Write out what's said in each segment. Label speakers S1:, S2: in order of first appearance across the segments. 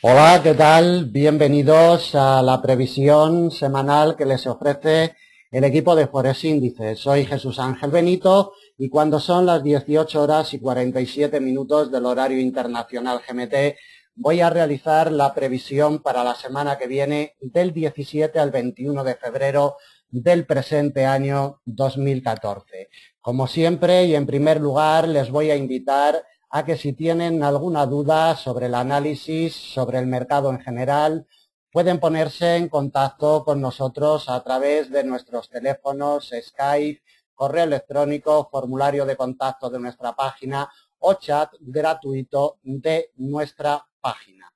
S1: Hola, ¿qué tal? Bienvenidos a la previsión semanal que les ofrece el equipo de Forex Índice. Soy Jesús Ángel Benito y cuando son las 18 horas y 47 minutos del horario internacional GMT, voy a realizar la previsión para la semana que viene del 17 al 21 de febrero del presente año 2014. Como siempre y en primer lugar les voy a invitar a que si tienen alguna duda sobre el análisis, sobre el mercado en general, pueden ponerse en contacto con nosotros a través de nuestros teléfonos, Skype, correo electrónico, formulario de contacto de nuestra página o chat gratuito de nuestra página.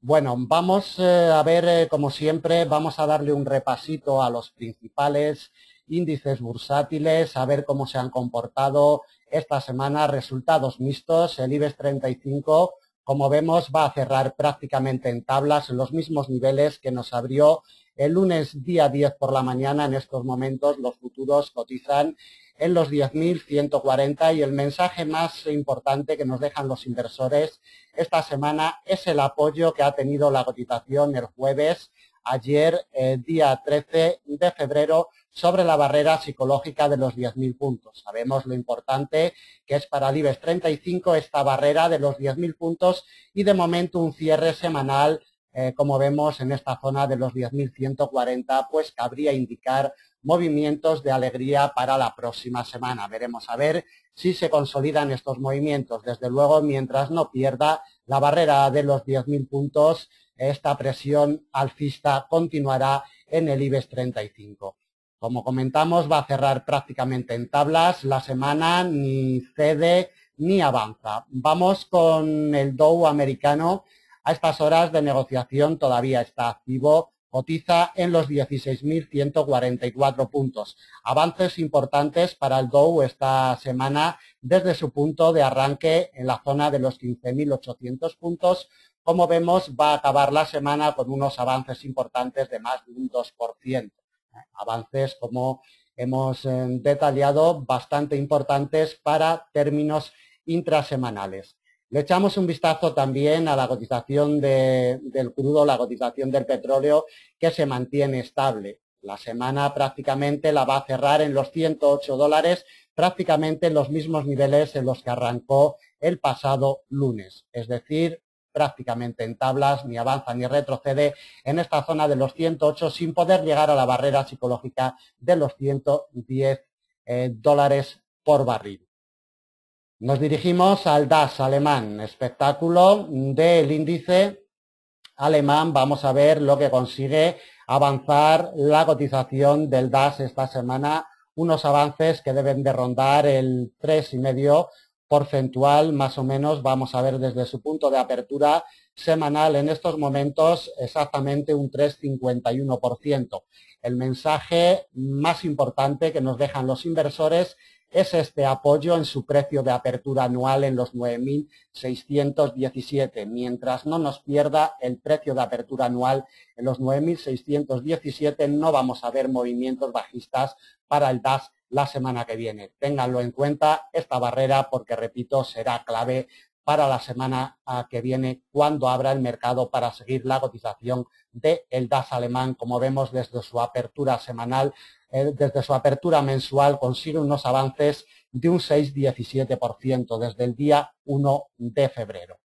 S1: Bueno, vamos a ver, como siempre, vamos a darle un repasito a los principales índices bursátiles, a ver cómo se han comportado esta semana. Resultados mixtos, el IBEX 35, como vemos, va a cerrar prácticamente en tablas, en los mismos niveles que nos abrió el lunes día 10 por la mañana. En estos momentos los futuros cotizan en los 10.140 y el mensaje más importante que nos dejan los inversores esta semana es el apoyo que ha tenido la cotización el jueves, ayer, día 13 de febrero, sobre la barrera psicológica de los 10.000 puntos. Sabemos lo importante que es para el IBEX 35 esta barrera de los 10.000 puntos y de momento un cierre semanal, como vemos en esta zona de los 10.140, pues cabría indicar movimientos de alegría para la próxima semana. Veremos a ver si se consolidan estos movimientos. Desde luego, mientras no pierda la barrera de los 10.000 puntos, esta presión alcista continuará en el IBEX 35. Como comentamos, va a cerrar prácticamente en tablas la semana, ni cede ni avanza. Vamos con el Dow americano. A estas horas de negociación todavía está activo, cotiza en los 16.144 puntos. Avances importantes para el Dow esta semana desde su punto de arranque en la zona de los 15.800 puntos. Como vemos, va a acabar la semana con unos avances importantes de más de un 2%. Avances, como hemos detallado, bastante importantes para términos intrasemanales. Le echamos un vistazo también a la cotización del crudo, la cotización del petróleo, que se mantiene estable. La semana prácticamente la va a cerrar en los $108, prácticamente en los mismos niveles en los que arrancó el pasado lunes. Es decir, prácticamente en tablas, ni avanza ni retrocede en esta zona de los 108 sin poder llegar a la barrera psicológica de los $110 por barril. Nos dirigimos al DAX alemán, espectáculo del índice alemán. Vamos a ver lo que consigue avanzar la cotización del DAX esta semana, unos avances que deben de rondar el 3,5 porcentual más o menos. Vamos a ver desde su punto de apertura semanal en estos momentos exactamente un 3,51%. El mensaje más importante que nos dejan los inversores es este apoyo en su precio de apertura anual en los 9.617. Mientras no nos pierda el precio de apertura anual en los 9.617, no vamos a ver movimientos bajistas para el DAX la semana que viene. Ténganlo en cuenta esta barrera porque, repito, será clave para la semana que viene cuando abra el mercado para seguir la cotización del DAX alemán. Como vemos desde su apertura semanal, desde su apertura mensual consigue unos avances de un 6,17% desde el día 1 de febrero.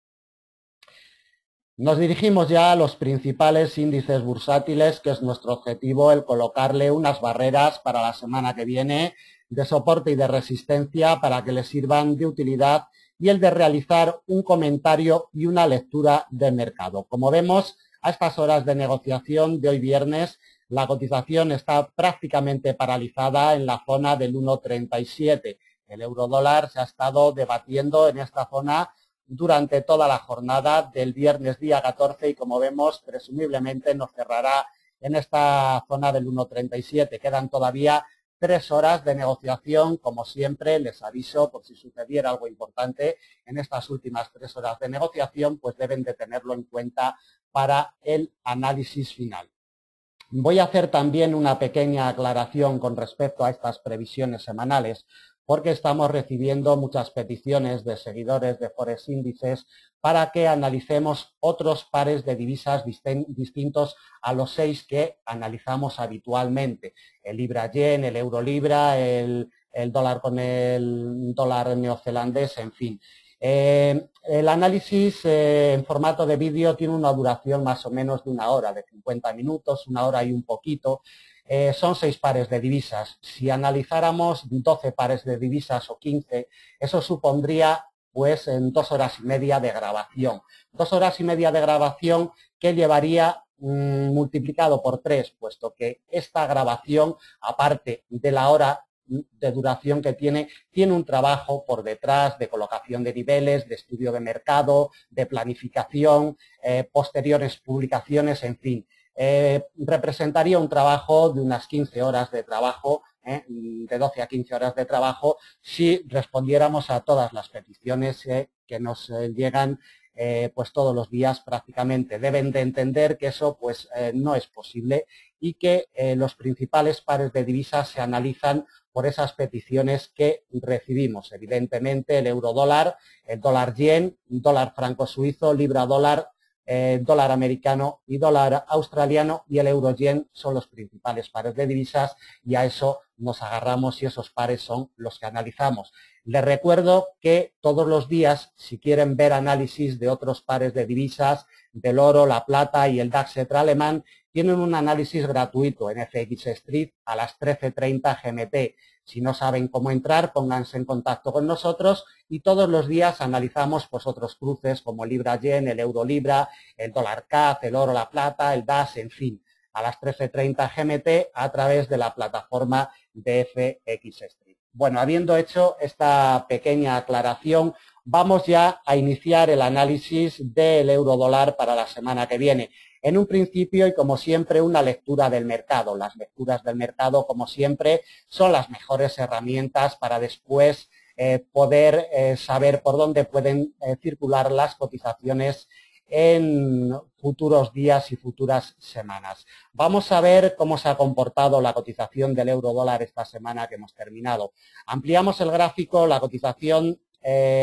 S1: Nos dirigimos ya a los principales índices bursátiles, que es nuestro objetivo el colocarle unas barreras para la semana que viene de soporte y de resistencia para que les sirvan de utilidad y el de realizar un comentario y una lectura de mercado. Como vemos, a estas horas de negociación de hoy viernes, la cotización está prácticamente paralizada en la zona del 1,37. El eurodólar se ha estado debatiendo en esta zona durante toda la jornada del viernes día 14 y, como vemos, presumiblemente nos cerrará en esta zona del 1,37. Quedan todavía 3 horas de negociación. Como siempre, les aviso por si sucediera algo importante en estas últimas 3 horas de negociación, pues deben de tenerlo en cuenta para el análisis final. Voy a hacer también una pequeña aclaración con respecto a estas previsiones semanales, porque estamos recibiendo muchas peticiones de seguidores de Forex Índices para que analicemos otros pares de divisas distintos a los 6 que analizamos habitualmente. El libra-yen, el euro-libra, el dólar con el dólar neozelandés, en fin. El análisis en formato de vídeo tiene una duración más o menos de 1 hora, de 50 minutos, 1 hora y un poquito. Son 6 pares de divisas. Si analizáramos 12 pares de divisas o 15, eso supondría pues en 2 horas y media de grabación. 2 horas y media de grabación que llevaría multiplicado por 3, puesto que esta grabación, aparte de la hora de duración que tiene un trabajo por detrás de colocación de niveles, de estudio de mercado, de planificación, posteriores publicaciones, en fin. Representaría un trabajo de unas 15 horas de trabajo, de 12 a 15 horas de trabajo, si respondiéramos a todas las peticiones que nos llegan pues todos los días prácticamente. Deben de entender que eso pues no es posible y que los principales pares de divisas se analizan por esas peticiones que recibimos. Evidentemente el euro-dólar, el dólar-yen, dólar franco-suizo, libra-dólar, dólar americano y dólar australiano, y el euro-yen son los principales pares de divisas y a eso nos agarramos y esos pares son los que analizamos. Les recuerdo que todos los días, si quieren ver análisis de otros pares de divisas, del oro, la plata y el DAX alemán, tienen un análisis gratuito en FX Street a las 13:30 GMT. Si no saben cómo entrar, pónganse en contacto con nosotros y todos los días analizamos pues otros cruces como el libra-yen, el euro-libra, el dólar-CAD, el oro, la plata, el DAX, en fin, a las 13:30 GMT a través de la plataforma de FX Street. Bueno, habiendo hecho esta pequeña aclaración, vamos ya a iniciar el análisis del euro-dólar para la semana que viene. En un principio y como siempre una lectura del mercado. Las lecturas del mercado, como siempre, son las mejores herramientas para después poder saber por dónde pueden circular las cotizaciones en futuros días y futuras semanas. Vamos a ver cómo se ha comportado la cotización del euro-dólar esta semana que hemos terminado. Ampliamos el gráfico, la cotización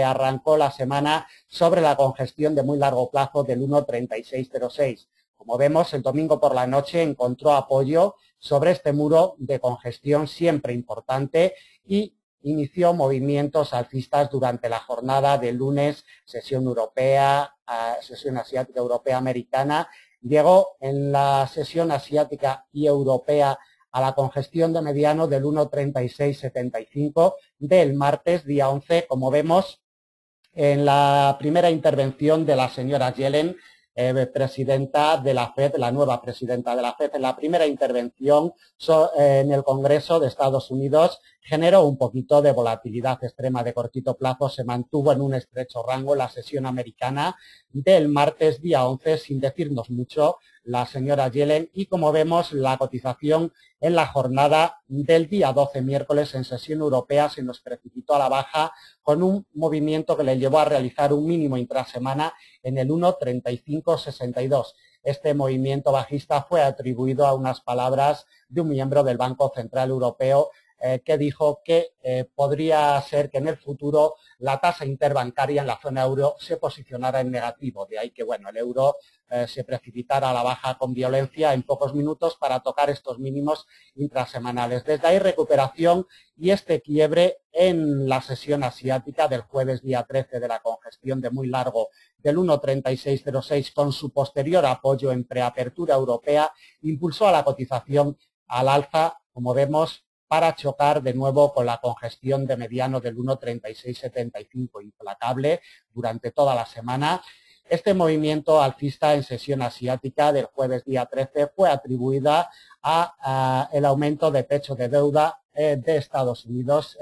S1: arrancó la semana sobre la congestión de muy largo plazo del 1.3606. Como vemos, el domingo por la noche encontró apoyo sobre este muro de congestión siempre importante y inició movimientos alcistas durante la jornada del lunes, sesión europea, sesión asiática, europea, americana. Llegó en la sesión asiática y europea a la congestión de mediano del 1.3675 del martes, día 11, como vemos en la primera intervención de la señora Yellen, presidenta de la FED, la nueva presidenta de la FED. En la primera intervención en el Congreso de Estados Unidos generó un poquito de volatilidad extrema de cortito plazo, se mantuvo en un estrecho rango en la sesión americana del martes día 11 sin decirnos mucho la señora Yellen, y como vemos la cotización en la jornada del día 12 miércoles en sesión europea se nos precipitó a la baja con un movimiento que le llevó a realizar un mínimo intrasemana en el 1.3562. Este movimiento bajista fue atribuido a unas palabras de un miembro del Banco Central Europeo que dijo que podría ser que en el futuro la tasa interbancaria en la zona euro se posicionara en negativo. De ahí que bueno, el euro se precipitara a la baja con violencia en pocos minutos para tocar estos mínimos intrasemanales. Desde ahí recuperación y este quiebre en la sesión asiática del jueves día 13 de la congestión de muy largo del 1.3606 con su posterior apoyo en preapertura europea impulsó a la cotización al alza, como vemos, para chocar de nuevo con la congestión de mediano del 1.3675, implacable durante toda la semana. Este movimiento alcista en sesión asiática del jueves día 13 fue atribuida a el aumento de techo de deuda de Estados Unidos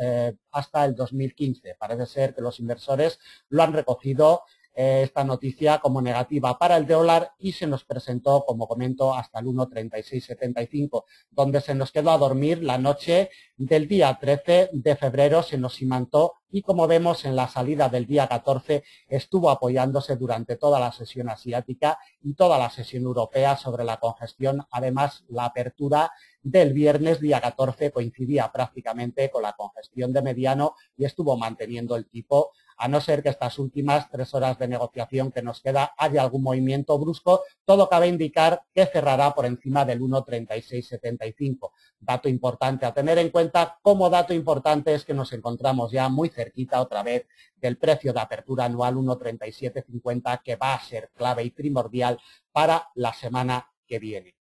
S1: hasta el 2015. Parece ser que los inversores lo han recogido esta noticia como negativa para el dólar y se nos presentó, como comento, hasta el 1,3675, donde se nos quedó a dormir la noche del día 13 de febrero, se nos imantó y, como vemos, en la salida del día 14 estuvo apoyándose durante toda la sesión asiática y toda la sesión europea sobre la congestión. Además, la apertura del viernes día 14 coincidía prácticamente con la congestión de mediano y estuvo manteniendo el tipo, a no ser que estas últimas 3 horas de negociación que nos queda haya algún movimiento brusco. Todo cabe indicar que cerrará por encima del 1,3675. Dato importante a tener en cuenta. Como dato importante es que nos encontramos ya muy cerquita otra vez del precio de apertura anual 1,3750, que va a ser clave y primordial para la semana que viene.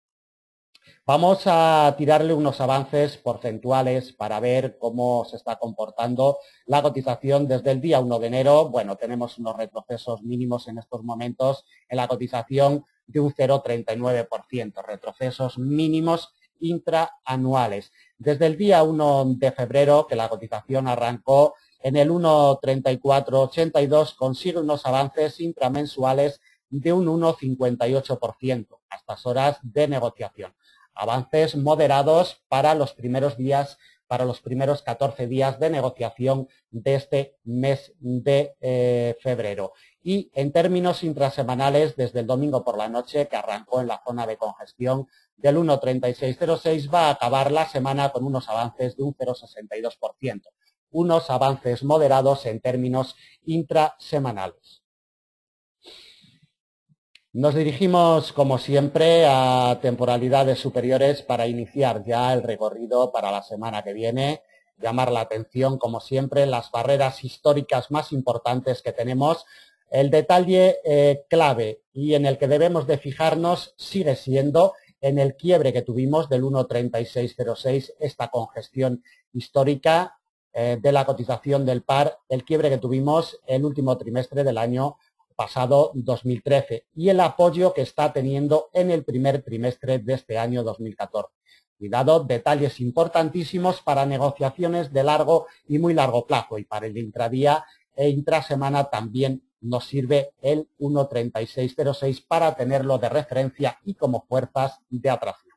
S1: Vamos a tirarle unos avances porcentuales para ver cómo se está comportando la cotización desde el día 1 de enero. Bueno, tenemos unos retrocesos mínimos en estos momentos en la cotización de un 0,39%, retrocesos mínimos intraanuales. Desde el día 1 de febrero, que la cotización arrancó en el 1,3482, consigue unos avances intramensuales de un 1,58% a estas horas de negociación. Avances moderados para los primeros días, para los primeros 14 días de negociación de este mes de febrero. Y en términos intrasemanales, desde el domingo por la noche, que arrancó en la zona de congestión del 1,3606, va a acabar la semana con unos avances de un 0,62%. Unos avances moderados en términos intrasemanales. Nos dirigimos, como siempre, a temporalidades superiores para iniciar ya el recorrido para la semana que viene. Llamar la atención, como siempre, en las barreras históricas más importantes que tenemos. El detalle clave y en el que debemos de fijarnos sigue siendo en el quiebre que tuvimos del 1,3606, esta congestión histórica de la cotización del par, el quiebre que tuvimos el último trimestre del año pasado 2013 y el apoyo que está teniendo en el primer trimestre de este año 2014. Cuidado, detalles importantísimos para negociaciones de largo y muy largo plazo, y para el intradía e intrasemana también nos sirve el 1,3606 para tenerlo de referencia y como fuerzas de atracción.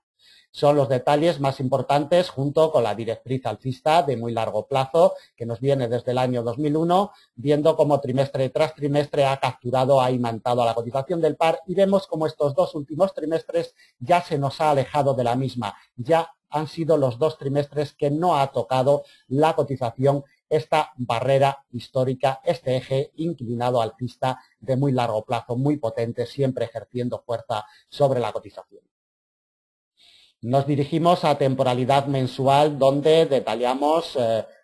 S1: Son los detalles más importantes, junto con la directriz alcista de muy largo plazo que nos viene desde el año 2001, viendo cómo trimestre tras trimestre ha capturado, ha imantado a la cotización del par, y vemos cómo estos 2 últimos trimestres ya se nos ha alejado de la misma. Ya han sido los 2 trimestres que no ha tocado la cotización esta barrera histórica, este eje inclinado alcista de muy largo plazo, muy potente, siempre ejerciendo fuerza sobre la cotización. Nos dirigimos a temporalidad mensual, donde detallamos,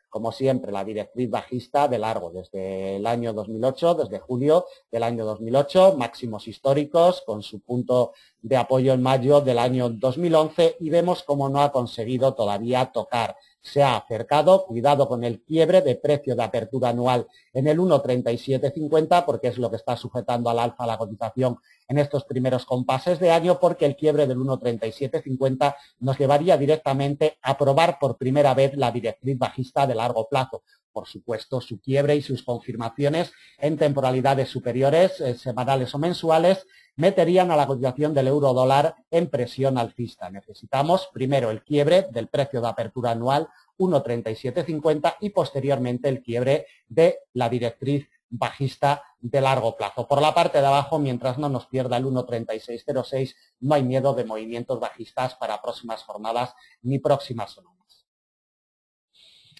S1: como siempre, la directriz bajista de largo desde el año 2008, desde julio del año 2008, máximos históricos con su punto de apoyo en mayo del año 2011, y vemos cómo no ha conseguido todavía tocar. Se ha acercado, cuidado con el quiebre de precio de apertura anual en el 1,3750, porque es lo que está sujetando al alza la cotización en estos primeros compases de año, porque el quiebre del 1,3750 nos llevaría directamente a probar por primera vez la directriz bajista de largo plazo. Por supuesto, su quiebre y sus confirmaciones en temporalidades superiores, semanales o mensuales, meterían a la cotización del euro dólar en presión alcista. Necesitamos primero el quiebre del precio de apertura anual 1,3750 y posteriormente el quiebre de la directriz bajista de largo plazo. Por la parte de abajo, mientras no nos pierda el 1,3606, no hay miedo de movimientos bajistas para próximas jornadas ni próximas semanas.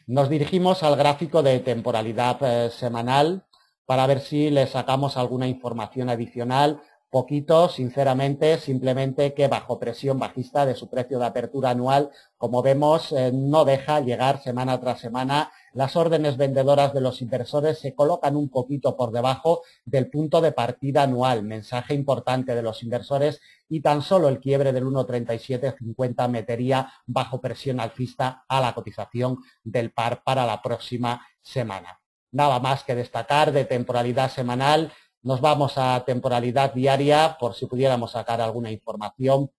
S1: Nos dirigimos al gráfico de temporalidad semanal para ver si le sacamos alguna información adicional. Poquito, sinceramente, simplemente que bajo presión bajista de su precio de apertura anual, como vemos, no deja llegar semana tras semana. Las órdenes vendedoras de los inversores se colocan un poquito por debajo del punto de partida anual, mensaje importante de los inversores, y tan solo el quiebre del 1,3750 metería bajo presión alcista a la cotización del par para la próxima semana. Nada más que destacar de temporalidad semanal. Nos vamos a temporalidad diaria por si pudiéramos sacar alguna información.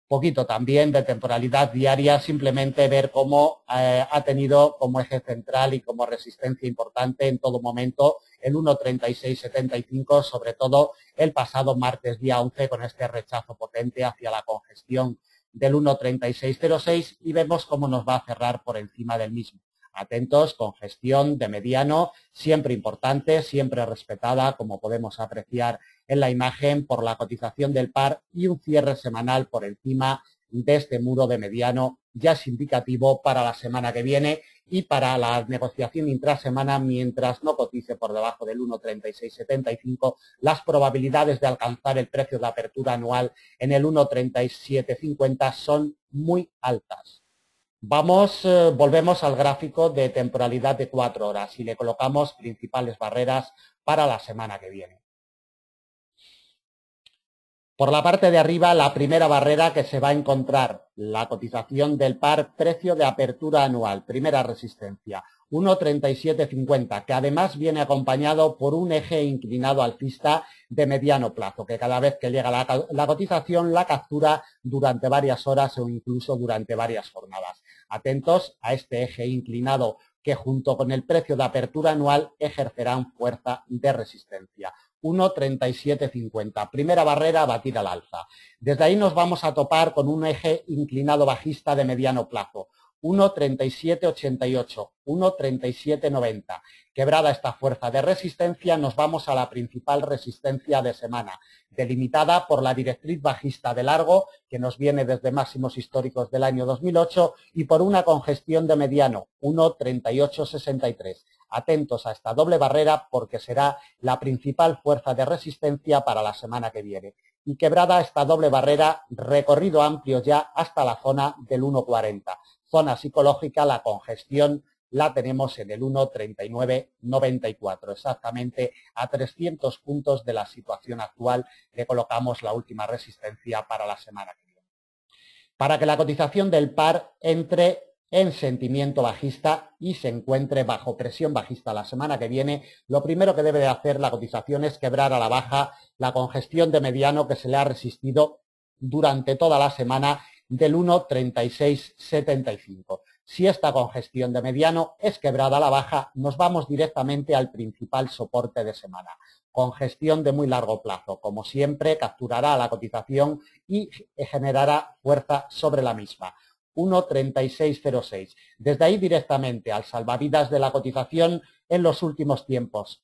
S1: Poquito también de temporalidad diaria, simplemente ver cómo ha tenido como eje central y como resistencia importante en todo momento el 1.3675, sobre todo el pasado martes día 11 con este rechazo potente hacia la congestión del 1.3606 y vemos cómo nos va a cerrar por encima del mismo. Atentos, congestión de mediano, siempre importante, siempre respetada, como podemos apreciar en la imagen, por la cotización del par y un cierre semanal por encima de este muro de mediano ya es indicativo para la semana que viene y para la negociación intrasemana, mientras no cotice por debajo del 1.3675, las probabilidades de alcanzar el precio de apertura anual en el 1.3750 son muy altas. Volvemos al gráfico de temporalidad de 4 horas y le colocamos principales barreras para la semana que viene. Por la parte de arriba, la primera barrera que se va a encontrar, la cotización del par precio de apertura anual, primera resistencia, 1.3750, que además viene acompañado por un eje inclinado alcista de mediano plazo, que cada vez que llega la cotización la captura durante varias horas o incluso durante varias jornadas. Atentos a este eje inclinado que junto con el precio de apertura anual ejercerán fuerza de resistencia. 1.3750, primera barrera a batir al alza. Desde ahí nos vamos a topar con un eje inclinado bajista de mediano plazo, 1.3788, 1.3790. Quebrada esta fuerza de resistencia, nos vamos a la principal resistencia de semana, delimitada por la directriz bajista de largo, que nos viene desde máximos históricos del año 2008, y por una congestión de mediano, 1.3863. Atentos a esta doble barrera porque será la principal fuerza de resistencia para la semana que viene. Y quebrada esta doble barrera, recorrido amplio ya hasta la zona del 1.40. Zona psicológica, la congestión la tenemos en el 1.3994, exactamente a 300 puntos de la situación actual le colocamos la última resistencia para la semana que viene. Para que la cotización del par entre en sentimiento bajista y se encuentre bajo presión bajista la semana que viene, lo primero que debe de hacer la cotización es quebrar a la baja la congestión de mediano que se le ha resistido durante toda la semana del 1.3675. Si esta congestión de mediano es quebrada a la baja, nos vamos directamente al principal soporte de semana. Congestión de muy largo plazo, como siempre, capturará la cotización y generará fuerza sobre la misma. 1.3606. Desde ahí directamente al salvavidas de la cotización en los últimos tiempos.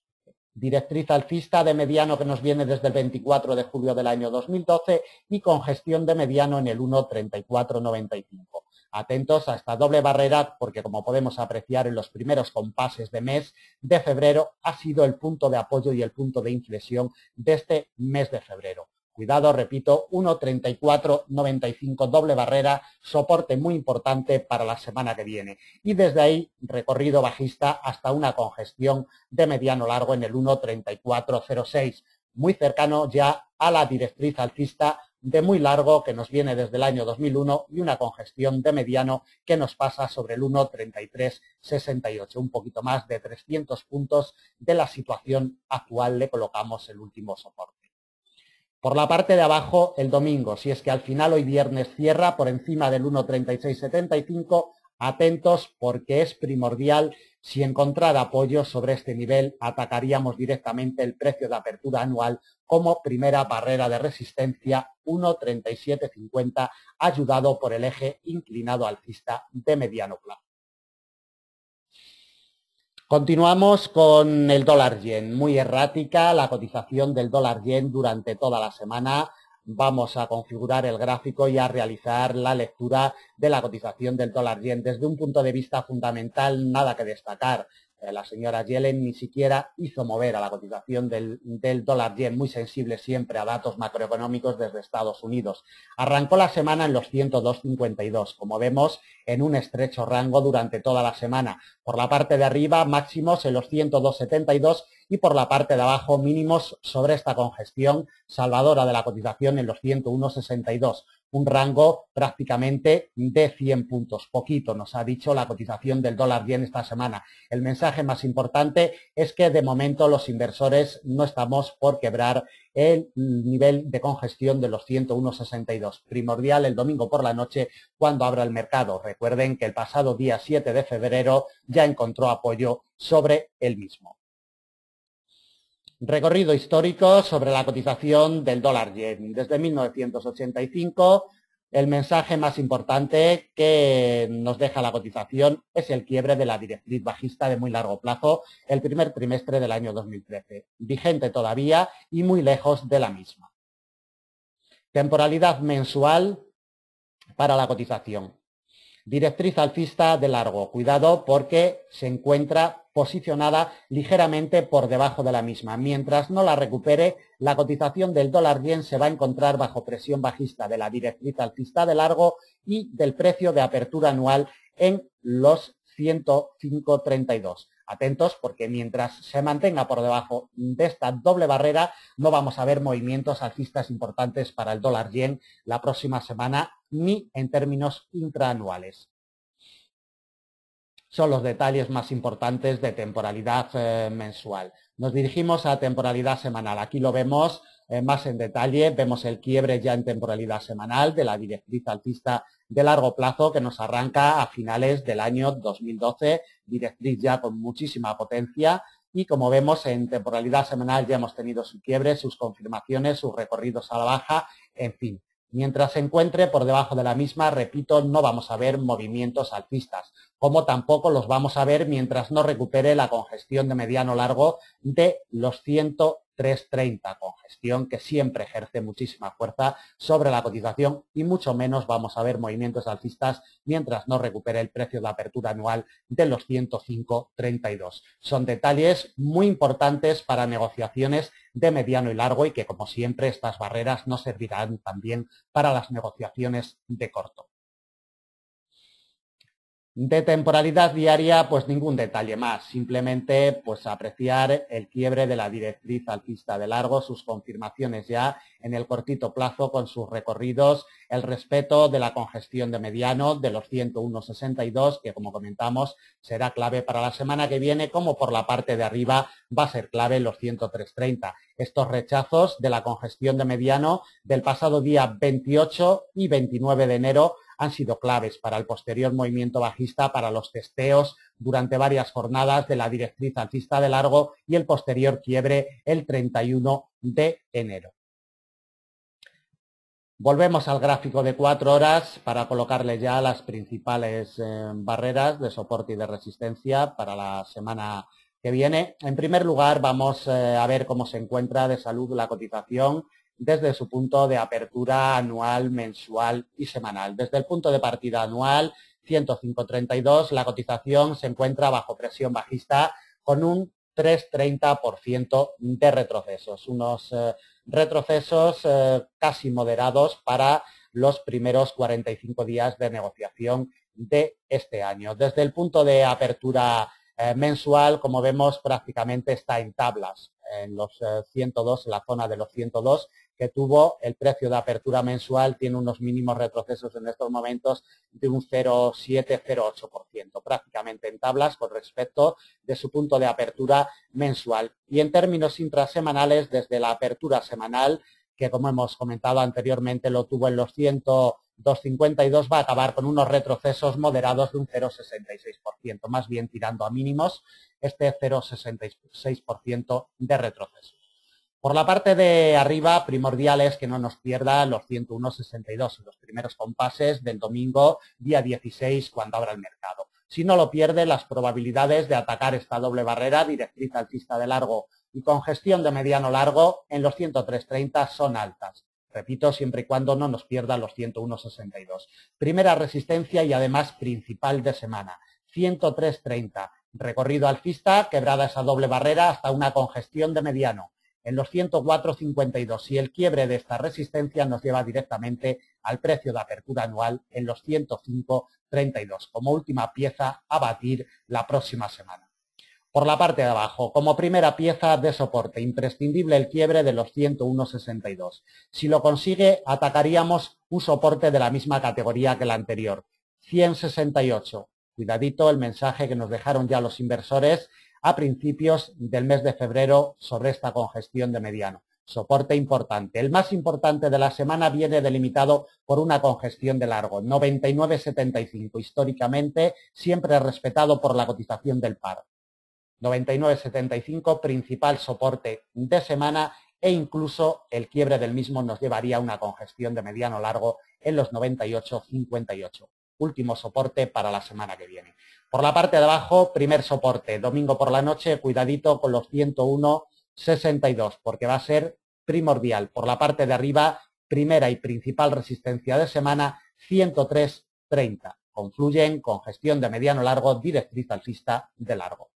S1: Directriz alcista de mediano que nos viene desde el 24 de julio del año 2012 y congestión de mediano en el 1.3495. Atentos a esta doble barrera porque, como podemos apreciar en los primeros compases de mes de febrero, ha sido el punto de apoyo y el punto de inflexión de este mes de febrero. Cuidado, repito, 1.3495 doble barrera, soporte muy importante para la semana que viene. Y desde ahí, recorrido bajista hasta una congestión de mediano largo en el 1.3406, muy cercano ya a la directriz alcista de muy largo que nos viene desde el año 2001 y una congestión de mediano que nos pasa sobre el 1.3368, un poquito más de 300 puntos de la situación actual le colocamos el último soporte. Por la parte de abajo, el domingo, si es que al final hoy viernes cierra por encima del 1.3675, atentos porque es primordial, si encontrara apoyo sobre este nivel, atacaríamos directamente el precio de apertura anual como primera barrera de resistencia 1.3750, ayudado por el eje inclinado alcista de mediano plazo. Continuamos con el dólar yen, muy errática la cotización del dólar yen durante toda la semana. Vamos a configurar el gráfico y a realizar la lectura de la cotización del dólar yen. Desde un punto de vista fundamental, nada que destacar. La señora Yellen ni siquiera hizo mover a la cotización del dólar yen, muy sensible siempre a datos macroeconómicos desde Estados Unidos. Arrancó la semana en los 102.52, como vemos, en un estrecho rango durante toda la semana. Por la parte de arriba, máximos en los 102.72 y por la parte de abajo, mínimos sobre esta congestión salvadora de la cotización en los 101.62. un rango prácticamente de 100 puntos. Poquito nos ha dicho la cotización del dólar yen esta semana. El mensaje más importante es que de momento los inversores no estamos por quebrar el nivel de congestión de los 101,62. Primordial el domingo por la noche cuando abra el mercado. Recuerden que el pasado día 7 de febrero ya encontró apoyo sobre el mismo. Recorrido histórico sobre la cotización del dólar yen. Desde 1985, el mensaje más importante que nos deja la cotización es el quiebre de la directriz bajista de muy largo plazo el primer trimestre del año 2013, vigente todavía y muy lejos de la misma. Temporalidad mensual para la cotización. Directriz alcista de largo. Cuidado porque se encuentra posicionada ligeramente por debajo de la misma. Mientras no la recupere, la cotización del dólar yen se va a encontrar bajo presión bajista de la directriz alcista de largo y del precio de apertura anual en los 105,32. Atentos porque mientras se mantenga por debajo de esta doble barrera no vamos a ver movimientos alcistas importantes para el dólar yen la próxima semana ni en términos intraanuales. Son los detalles más importantes de temporalidad mensual. Nos dirigimos a temporalidad semanal. Aquí lo vemos más en detalle. Vemos el quiebre ya en temporalidad semanal de la directriz alcista de largo plazo que nos arranca a finales del año 2012. Directriz ya con muchísima potencia. Y como vemos en temporalidad semanal ya hemos tenido su quiebre, sus confirmaciones, sus recorridos a la baja, en fin. Mientras se encuentre por debajo de la misma, repito, no vamos a ver movimientos alcistas, como tampoco los vamos a ver mientras no recupere la congestión de mediano largo de los 103,30, congestión que siempre ejerce muchísima fuerza sobre la cotización y mucho menos vamos a ver movimientos alcistas mientras no recupere el precio de apertura anual de los 105,32. Son detalles muy importantes para negociaciones de mediano y largo y que, como siempre, estas barreras nos servirán también para las negociaciones de corto. De temporalidad diaria, pues ningún detalle más, simplemente pues apreciar el quiebre de la directriz alcista de largo, sus confirmaciones ya en el cortito plazo con sus recorridos, el respeto de la congestión de mediano de los 101,62, que como comentamos será clave para la semana que viene, como por la parte de arriba va a ser clave los 103,30. Estos rechazos de la congestión de mediano del pasado día 28 y 29 de enero han sido claves para el posterior movimiento bajista, para los testeos durante varias jornadas de la directriz alcista de largo y el posterior quiebre el 31 de enero. Volvemos al gráfico de 4 horas para colocarle ya las principales barreras de soporte y de resistencia para la semana que viene. En primer lugar, vamos a ver cómo se encuentra de salud la cotización desde su punto de apertura anual, mensual y semanal. Desde el punto de partida anual, 105,32, la cotización se encuentra bajo presión bajista con un 3,30% de retrocesos, unos retrocesos casi moderados para los primeros 45 días de negociación de este año. Desde el punto de apertura mensual, como vemos, prácticamente está en tablas, en los 102, en la zona de los 102, que tuvo el precio de apertura mensual, tiene unos mínimos retrocesos en estos momentos de un 0,7-0,8%, prácticamente en tablas con respecto de su punto de apertura mensual. Y en términos intrasemanales, desde la apertura semanal, que como hemos comentado anteriormente lo tuvo en los 102,52, va a acabar con unos retrocesos moderados de un 0,66%, más bien tirando a mínimos este 0,66% de retroceso. Por la parte de arriba, primordial es que no nos pierda los 101,62 en los primeros compases del domingo, día 16, cuando abra el mercado. Si no lo pierde, las probabilidades de atacar esta doble barrera, directriz alcista de largo y congestión de mediano largo, en los 103,30 son altas. Repito, siempre y cuando no nos pierda los 101,62. Primera resistencia y además principal de semana, 103,30. Recorrido alcista, quebrada esa doble barrera hasta una congestión de mediano en los 104,52 y el quiebre de esta resistencia nos lleva directamente al precio de apertura anual en los 105,32 como última pieza a batir la próxima semana. Por la parte de abajo, como primera pieza de soporte, imprescindible el quiebre de los 101,62. Si lo consigue, atacaríamos un soporte de la misma categoría que el anterior, 100,68. Cuidadito el mensaje que nos dejaron ya los inversores a principios del mes de febrero sobre esta congestión de mediano. Soporte importante. El más importante de la semana viene delimitado por una congestión de largo, 99,75. Históricamente, siempre respetado por la cotización del par. 99,75, principal soporte de semana e incluso el quiebre del mismo nos llevaría a una congestión de mediano largo en los 98,58. Último soporte para la semana que viene. Por la parte de abajo, primer soporte, domingo por la noche, cuidadito con los 101,62 porque va a ser primordial. Por la parte de arriba, primera y principal resistencia de semana, 103,30. Confluyen congestión de mediano largo, directriz alcista de largo.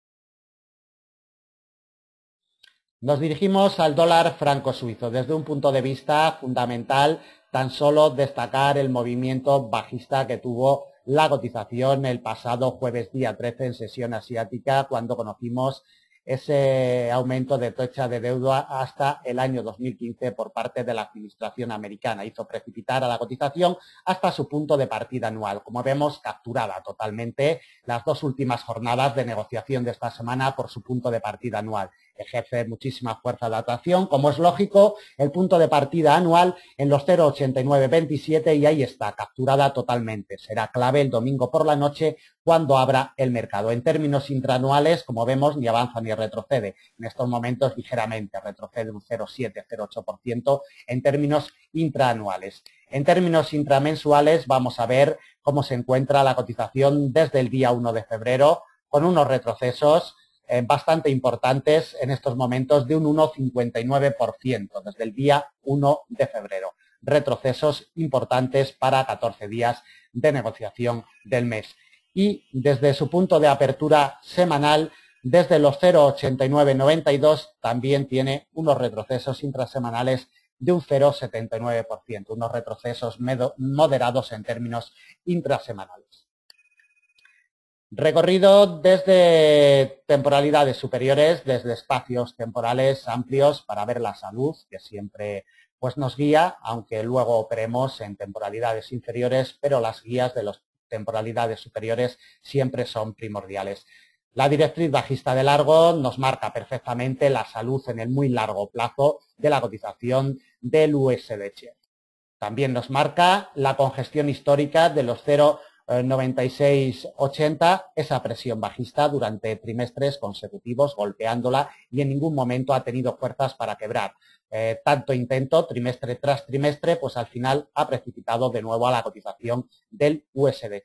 S1: Nos dirigimos al dólar franco suizo. Desde un punto de vista fundamental, tan solo destacar el movimiento bajista que tuvo la cotización el pasado jueves día 13 en sesión asiática, cuando conocimos ese aumento de tacha de deuda hasta el año 2015 por parte de la administración americana. Hizo precipitar a la cotización hasta su punto de partida anual. Como vemos, capturada totalmente las dos últimas jornadas de negociación de esta semana por su punto de partida anual. Ejerce muchísima fuerza de atracción, como es lógico, el punto de partida anual en los 0,8927 y ahí está, capturada totalmente. Será clave el domingo por la noche cuando abra el mercado. En términos intraanuales, como vemos, ni avanza ni retrocede. En estos momentos ligeramente retrocede un 0,7-0,8% en términos intraanuales. En términos intramensuales vamos a ver cómo se encuentra la cotización desde el día 1 de febrero con unos retrocesos bastante importantes en estos momentos de un 1,59% desde el día 1 de febrero. Retrocesos importantes para 14 días de negociación del mes. Y desde su punto de apertura semanal, desde los 0,8992 también tiene unos retrocesos intrasemanales de un 0,79%, unos retrocesos moderados en términos intrasemanales. Recorrido desde temporalidades superiores, desde espacios temporales amplios para ver la salud, que siempre pues, nos guía, aunque luego operemos en temporalidades inferiores, pero las guías de las temporalidades superiores siempre son primordiales. La directriz bajista de largo nos marca perfectamente la salud en el muy largo plazo de la cotización del USD. También nos marca la congestión histórica de los 0,9680, esa presión bajista durante trimestres consecutivos, golpeándola y en ningún momento ha tenido fuerzas para quebrar. Tanto intento, trimestre tras trimestre, pues al final ha precipitado de nuevo a la cotización del USD.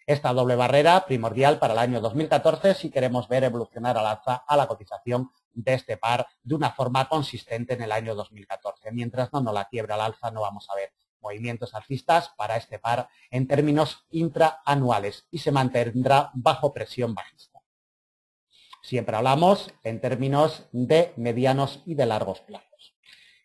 S1: Esta doble barrera primordial para el año 2014 si queremos ver evolucionar al alza a la cotización de este par de una forma consistente en el año 2014. Mientras no nos la quiebra al alza, no vamos a ver movimientos alcistas para este par en términos intraanuales y se mantendrá bajo presión bajista. Siempre hablamos en términos de medianos y de largos plazos.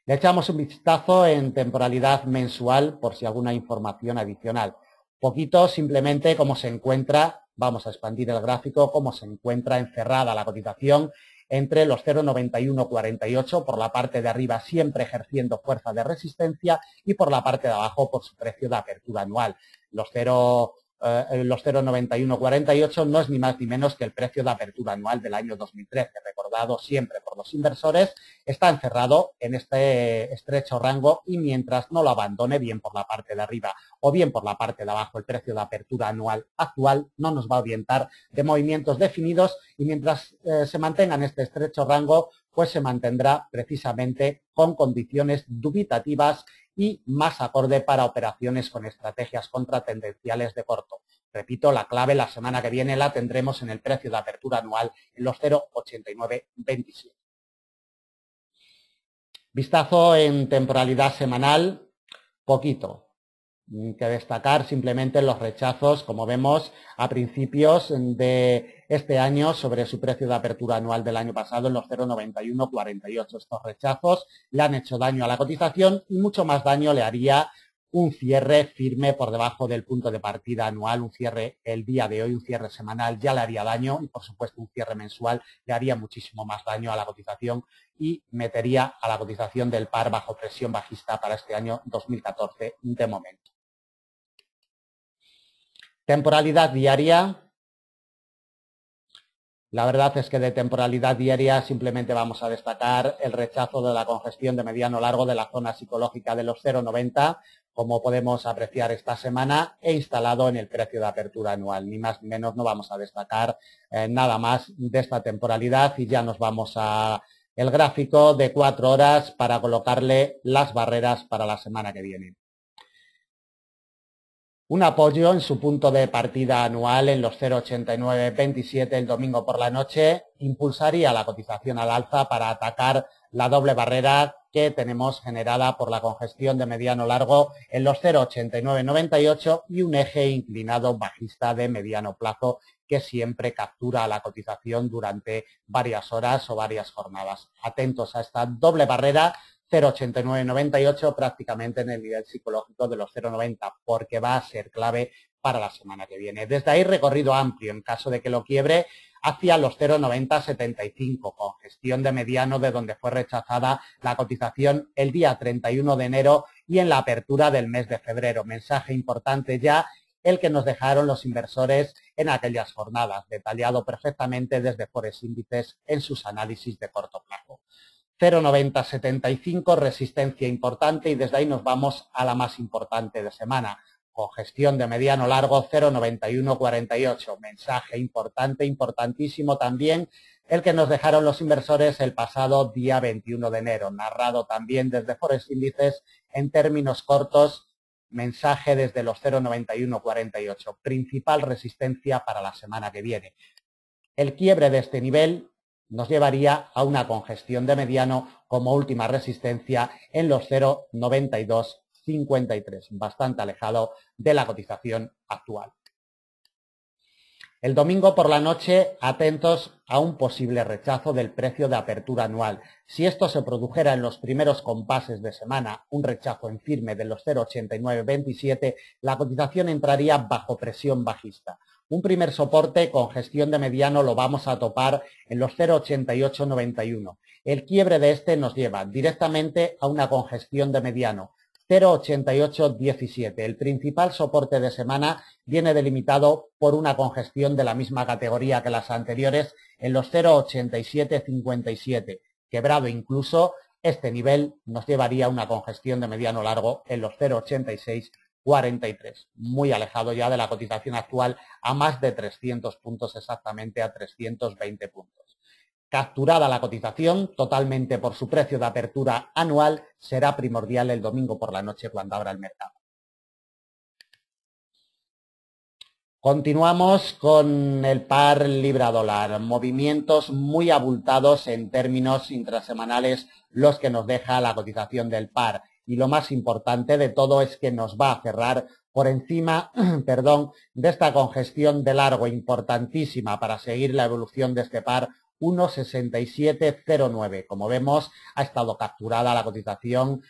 S1: Le echamos un vistazo en temporalidad mensual por si alguna información adicional. Poquito simplemente cómo se encuentra, vamos a expandir el gráfico, cómo se encuentra encerrada la cotización entre los 0,9148 por la parte de arriba siempre ejerciendo fuerza de resistencia y por la parte de abajo por su precio de apertura anual. Los 0,9148 no es ni más ni menos que el precio de apertura anual del año 2013, recordado siempre por los inversores, está encerrado en este estrecho rango y mientras no lo abandone bien por la parte de arriba o bien por la parte de abajo el precio de apertura anual actual no nos va a orientar de movimientos definidos y mientras se mantenga en este estrecho rango pues se mantendrá precisamente con condiciones dubitativas y más acorde para operaciones con estrategias contratendenciales de corto. Repito, la clave la semana que viene la tendremos en el precio de apertura anual en los 0,8927. Vistazo en temporalidad semanal, poquito que destacar, simplemente los rechazos, como vemos, a principios de este año sobre su precio de apertura anual del año pasado en los 0,9148. Estos rechazos le han hecho daño a la cotización y mucho más daño le haría un cierre firme por debajo del punto de partida anual, un cierre el día de hoy, un cierre semanal ya le haría daño y por supuesto un cierre mensual le haría muchísimo más daño a la cotización y metería a la cotización del par bajo presión bajista para este año 2014 de momento. Temporalidad diaria. La verdad es que de temporalidad diaria simplemente vamos a destacar el rechazo de la congestión de mediano largo de la zona psicológica de los 0,90, como podemos apreciar esta semana, e instalado en el precio de apertura anual. Ni más ni menos no vamos a destacar nada más de esta temporalidad y ya nos vamos a el gráfico de 4 horas para colocarle las barreras para la semana que viene. Un apoyo en su punto de partida anual en los 0,8927 el domingo por la noche impulsaría la cotización al alza para atacar la doble barrera que tenemos generada por la congestión de mediano largo en los 0,8998 y un eje inclinado bajista de mediano plazo que siempre captura a la cotización durante varias horas o varias jornadas. Atentos a esta doble barrera 0,8998 prácticamente en el nivel psicológico de los 0,90 porque va a ser clave para la semana que viene. Desde ahí recorrido amplio en caso de que lo quiebre hacia los 0,9075 con gestión de mediano de donde fue rechazada la cotización el día 31 de enero y en la apertura del mes de febrero. Mensaje importante ya el que nos dejaron los inversores en aquellas jornadas, detallado perfectamente desde Forex Índices en sus análisis de corto plazo. 0,9075, resistencia importante y desde ahí nos vamos a la más importante de semana. Congestión de mediano largo 0,9148. Mensaje importante, importantísimo también el que nos dejaron los inversores el pasado día 21 de enero. Narrado también desde Forex Índices en términos cortos. Mensaje desde los 0,9148. Principal resistencia para la semana que viene. El quiebre de este nivel nos llevaría a una congestión de mediano como última resistencia en los 0,9253, bastante alejado de la cotización actual. El domingo por la noche, atentos a un posible rechazo del precio de apertura anual. Si esto se produjera en los primeros compases de semana, un rechazo en firme de los 0,8927, la cotización entraría bajo presión bajista. Un primer soporte con gestión de mediano lo vamos a topar en los 0,8891. El quiebre de este nos lleva directamente a una congestión de mediano 0,8817. El principal soporte de semana viene delimitado por una congestión de la misma categoría que las anteriores en los 0,8757. Quebrado incluso, este nivel nos llevaría a una congestión de mediano largo en los 0,8643. Muy alejado ya de la cotización actual a más de 300 puntos, exactamente a 320 puntos. Capturada la cotización totalmente por su precio de apertura anual, será primordial el domingo por la noche cuando abra el mercado. Continuamos con el par libra-dólar. Movimientos muy abultados en términos intrasemanales los que nos deja la cotización del par. Y lo más importante de todo es que nos va a cerrar por encima de esta congestión de largo importantísima para seguir la evolución de este par 1,6709. Como vemos, ha estado capturada la cotización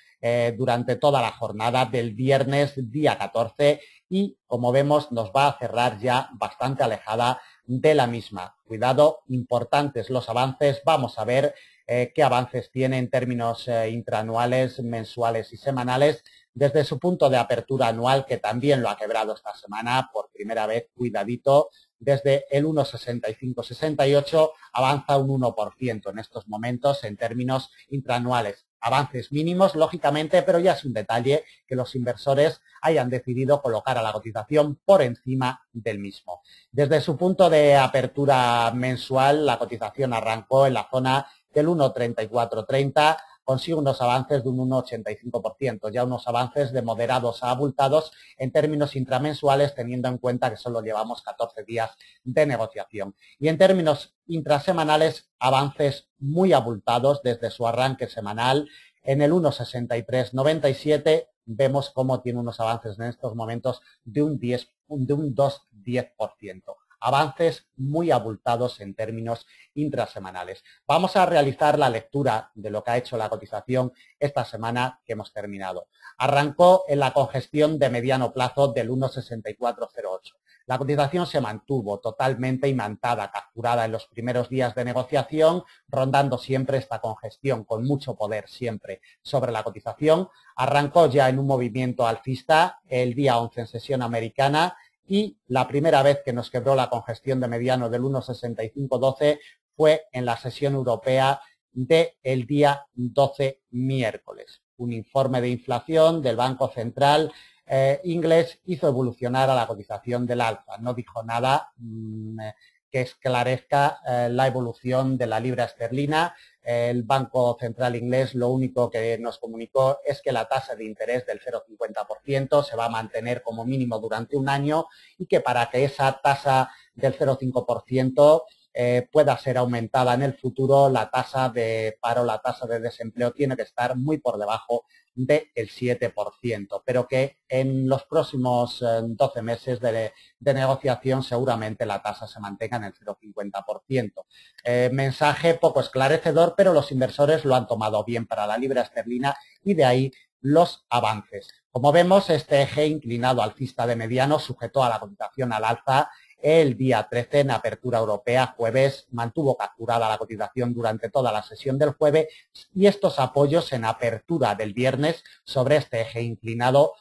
S1: durante toda la jornada del viernes día 14 y, como vemos, nos va a cerrar ya bastante alejada de la misma. Cuidado, importantes los avances. Vamos a ver qué avances tiene en términos intraanuales, mensuales y semanales desde su punto de apertura anual, que también lo ha quebrado esta semana por primera vez. Cuidadito, desde el 1,6568 avanza un 1% en estos momentos en términos intraanuales. Avances mínimos, lógicamente, pero ya es un detalle que los inversores hayan decidido colocar a la cotización por encima del mismo. Desde su punto de apertura mensual, la cotización arrancó en la zona del 1,3430, consigue unos avances de un 1,85%, ya unos avances de moderados a abultados en términos intramensuales, teniendo en cuenta que solo llevamos 14 días de negociación. Y en términos intrasemanales, avances muy abultados desde su arranque semanal en el 1,6397. Vemos cómo tiene unos avances en estos momentos de un 2,10%. avances muy abultados en términos intrasemanales. Vamos a realizar la lectura de lo que ha hecho la cotización esta semana que hemos terminado. Arrancó en la congestión de mediano plazo del 1,6408. La cotización se mantuvo totalmente imantada, capturada en los primeros días de negociación, rondando siempre esta congestión con mucho poder siempre sobre la cotización. Arrancó ya en un movimiento alcista el día 11 en sesión americana y la primera vez que nos quebró la congestión de mediano del 1,6512 fue en la sesión europea del día 12 miércoles. Un informe de inflación del Banco Central inglés hizo evolucionar a la cotización del alza. No dijo nada que esclarezca la evolución de la libra esterlina. El Banco Central inglés lo único que nos comunicó es que la tasa de interés del 0,50% se va a mantener como mínimo durante un año y que para que esa tasa del 0,5% pueda ser aumentada en el futuro, la tasa de paro, la tasa de desempleo tiene que estar muy por debajo del 7%, pero que en los próximos 12 meses de negociación seguramente la tasa se mantenga en el 0,50%. Mensaje poco esclarecedor, pero los inversores lo han tomado bien para la libra esterlina y de ahí los avances. Como vemos, este eje inclinado alcista de mediano sujetó a la cotización al alza el día 13 en apertura europea, jueves, mantuvo capturada la cotización durante toda la sesión del jueves y estos apoyos en apertura del viernes sobre este eje inclinado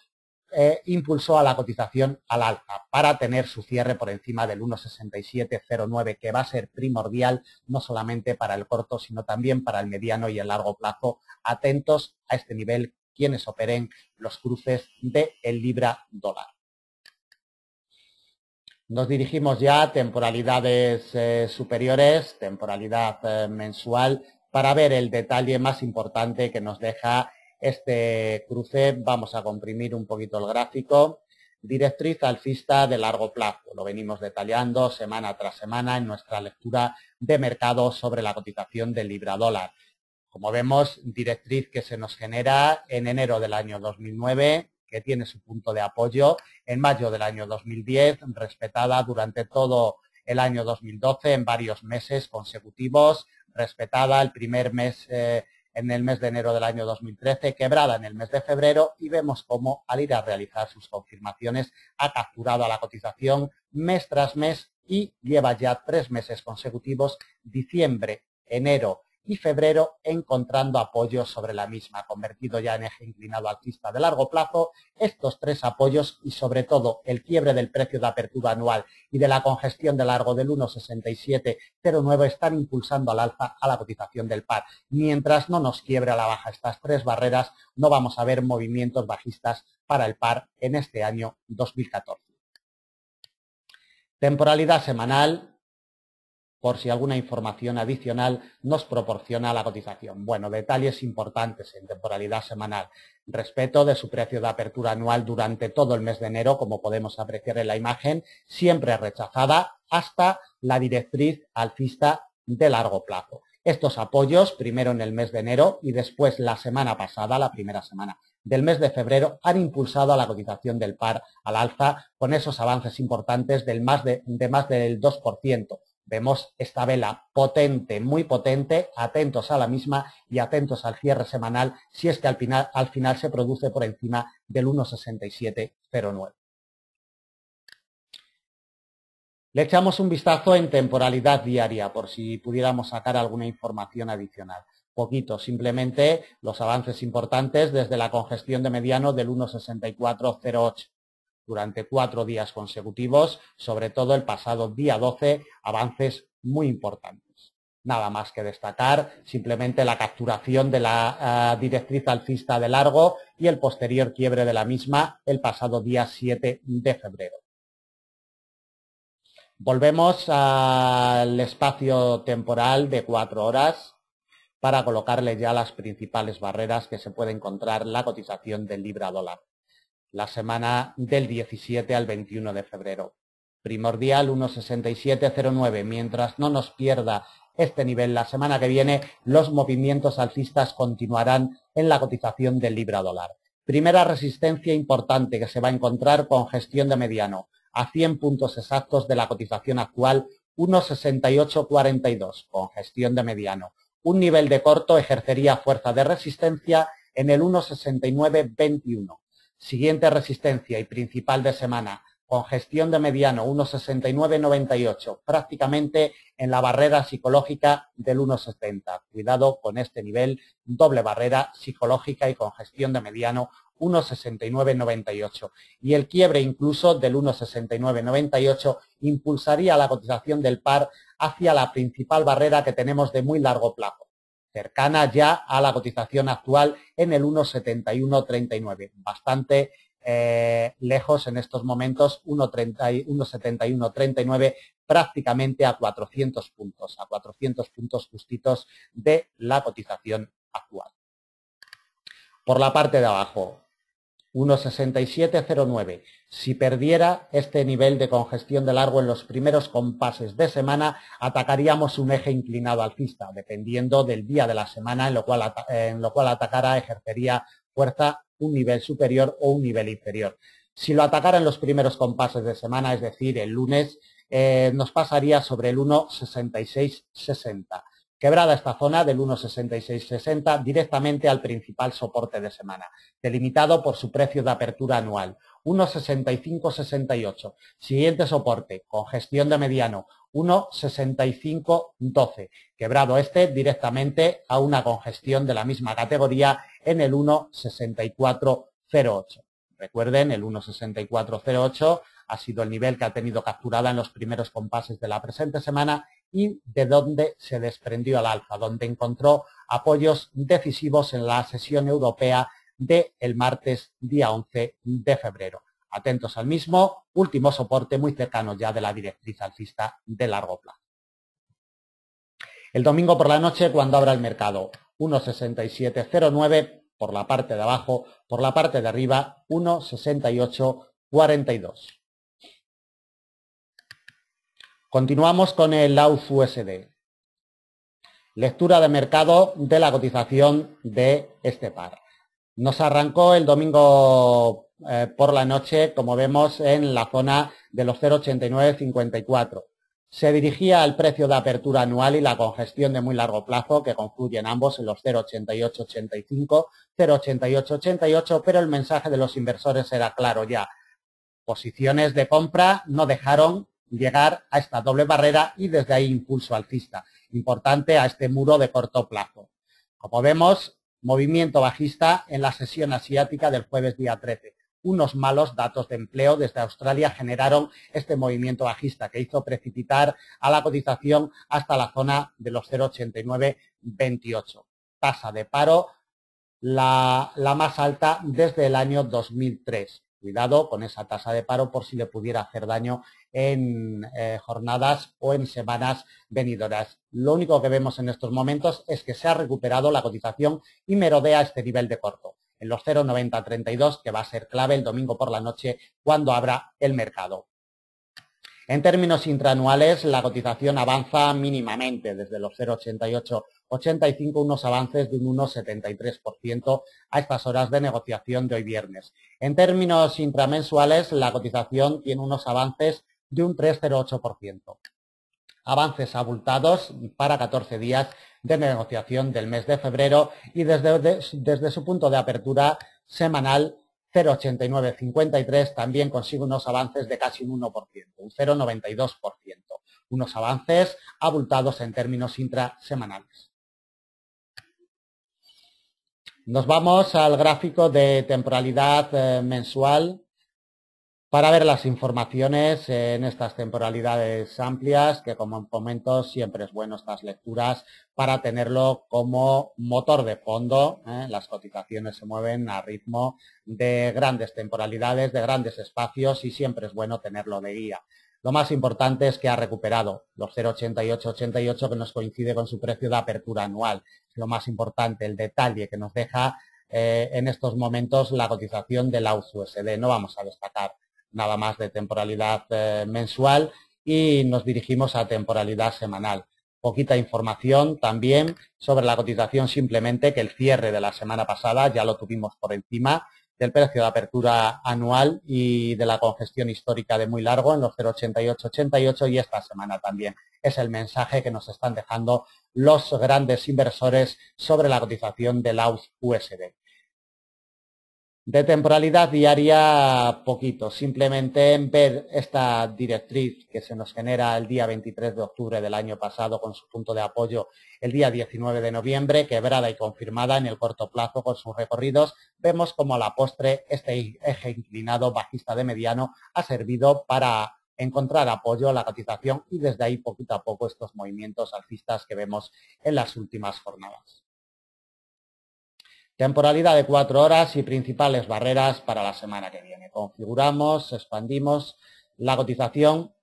S1: impulsó a la cotización al alza para tener su cierre por encima del 1,6709, que va a ser primordial no solamente para el corto, sino también para el mediano y el largo plazo. Atentos a este nivel quienes operen los cruces del libra-dólar. Nos dirigimos ya a temporalidades superiores, temporalidad mensual, para ver el detalle más importante que nos deja este cruce. Vamos a comprimir un poquito el gráfico. Directriz alcista de largo plazo. Lo venimos detallando semana tras semana en nuestra lectura de mercado sobre la cotización del libra-dólar. Como vemos, directriz que se nos genera en enero del año 2009, que tiene su punto de apoyo en mayo del año 2010, respetada durante todo el año 2012 en varios meses consecutivos, respetada el primer mes en el mes de enero del año 2013, quebrada en el mes de febrero y vemos cómo al ir a realizar sus confirmaciones ha capturado a la cotización mes tras mes y lleva ya 3 meses consecutivos, diciembre, enero y febrero, encontrando apoyo sobre la misma, convertido ya en eje inclinado alcista de largo plazo. Estos 3 apoyos y sobre todo el quiebre del precio de apertura anual y de la congestión de largo del 1,6709 están impulsando al alza a la cotización del par. Mientras no nos quiebre a la baja estas 3 barreras, no vamos a ver movimientos bajistas para el par en este año 2014. Temporalidad semanal, por si alguna información adicional nos proporciona la cotización. Bueno, detalles importantes en temporalidad semanal. Respeto de su precio de apertura anual durante todo el mes de enero, como podemos apreciar en la imagen, siempre rechazada hasta la directriz alcista de largo plazo. Estos apoyos, primero en el mes de enero y después la semana pasada, la primera semana del mes de febrero, han impulsado a la cotización del par al alza con esos avances importantes del más del 2%. Vemos esta vela potente, muy potente, atentos a la misma y atentos al cierre semanal si es que al final se produce por encima del 1,6709. Le echamos un vistazo en temporalidad diaria por si pudiéramos sacar alguna información adicional. Poquito, simplemente los avances importantes desde la congestión de mediano del 1,6408. Durante 4 días consecutivos, sobre todo el pasado día 12, avances muy importantes. Nada más que destacar, simplemente la capturación de la directriz alcista de largo y el posterior quiebre de la misma el pasado día 7 de febrero. Volvemos al espacio temporal de 4 horas para colocarle ya las principales barreras que se puede encontrar la cotización del libra-dólar. La semana del 17 al 21 de febrero. Primordial 1,6709. Mientras no nos pierda este nivel la semana que viene, los movimientos alcistas continuarán en la cotización del libra-dólar. Primera resistencia importante que se va a encontrar con gestión de mediano. a 100 puntos exactos de la cotización actual 1,6842 con gestión de mediano. Un nivel de corto ejercería fuerza de resistencia en el 1,6921. Siguiente resistencia y principal de semana con gestión de mediano 1,6998, prácticamente en la barrera psicológica del 1,70. Cuidado con este nivel, doble barrera psicológica y con gestión de mediano 1,6998. Y el quiebre incluso del 1,6998 impulsaría la cotización del par hacia la principal barrera que tenemos de muy largo plazo, cercana ya a la cotización actual en el 1,7139, bastante lejos en estos momentos, 1,7139, prácticamente a 400 puntos justitos de la cotización actual. Por la parte de abajo, 1,6709. Si perdiera este nivel de congestión de largo en los primeros compases de semana, atacaríamos un eje inclinado alcista, dependiendo del día de la semana en lo cual atacara, ejercería fuerza un nivel superior o un nivel inferior. Si lo atacara en los primeros compases de semana, es decir, el lunes, nos pasaría sobre el 1,6660. Quebrada esta zona del 1,6660 directamente al principal soporte de semana, delimitado por su precio de apertura anual, 1,6568. Siguiente soporte, con gestión de mediano, 1,6512. Quebrado este directamente a una congestión de la misma categoría en el 1,6408. Recuerden, el 1,6408 ha sido el nivel que ha tenido capturada en los primeros compases de la presente semana y de donde se desprendió al alza, donde encontró apoyos decisivos en la sesión europea del martes día 11 de febrero. Atentos al mismo, último soporte muy cercano ya de la directriz alcista de largo plazo. El domingo por la noche, cuando abra el mercado, 1,6709 por la parte de abajo, por la parte de arriba, 1,6842. Continuamos con el AUD-USD. Lectura de mercado de la cotización de este par. Nos arrancó el domingo por la noche, como vemos, en la zona de los 0,8954. Se dirigía al precio de apertura anual y la congestión de muy largo plazo, que confluyen ambos en los 0,8885, 0,8888, pero el mensaje de los inversores era claro ya. Posiciones de compra no dejaron llegar a esta doble barrera y desde ahí impulso alcista, importante a este muro de corto plazo. Como vemos, movimiento bajista en la sesión asiática del jueves día 13. Unos malos datos de empleo desde Australia generaron este movimiento bajista que hizo precipitar a la cotización hasta la zona de los 0,8928. Tasa de paro la más alta desde el año 2003. Cuidado con esa tasa de paro por si le pudiera hacer daño en jornadas o en semanas venideras. Lo único que vemos en estos momentos es que se ha recuperado la cotización y merodea este nivel de corto, en los 0,9032, que va a ser clave el domingo por la noche cuando abra el mercado. En términos intraanuales, la cotización avanza mínimamente desde los 0,8885, unos avances de un 1,73% a estas horas de negociación de hoy viernes. En términos intramensuales, la cotización tiene unos avances de un 3,08%. Avances abultados para 14 días de negociación del mes de febrero y desde su punto de apertura semanal 0,8953 también consigue unos avances de casi un 1%, un 0,92%. Unos avances abultados en términos intrasemanales. Nos vamos al gráfico de temporalidad mensual para ver las informaciones en estas temporalidades amplias, que como comento siempre es bueno estas lecturas para tenerlo como motor de fondo. Las cotizaciones se mueven a ritmo de grandes temporalidades, de grandes espacios y siempre es bueno tenerlo de guía. Lo más importante es que ha recuperado los 0,8888 que nos coincide con su precio de apertura anual. Es lo más importante, el detalle que nos deja en estos momentos la cotización del AUD-USD. No vamos a destacar nada más de temporalidad mensual y nos dirigimos a temporalidad semanal. Poquita información también sobre la cotización, simplemente que el cierre de la semana pasada ya lo tuvimos por encima del precio de apertura anual y de la congestión histórica de muy largo en los 0,8888 y esta semana también. Es el mensaje que nos están dejando los grandes inversores sobre la cotización del AUD-USD. De temporalidad diaria, poquito. Simplemente en ver esta directriz que se nos genera el día 23 de octubre del año pasado con su punto de apoyo el día 19 de noviembre, quebrada y confirmada en el corto plazo con sus recorridos, vemos como a la postre este eje inclinado bajista de mediano ha servido para encontrar apoyo a la cotización y desde ahí poquito a poco estos movimientos alcistas que vemos en las últimas jornadas. Temporalidad de 4 horas y principales barreras para la semana que viene. Configuramos, expandimos la cotización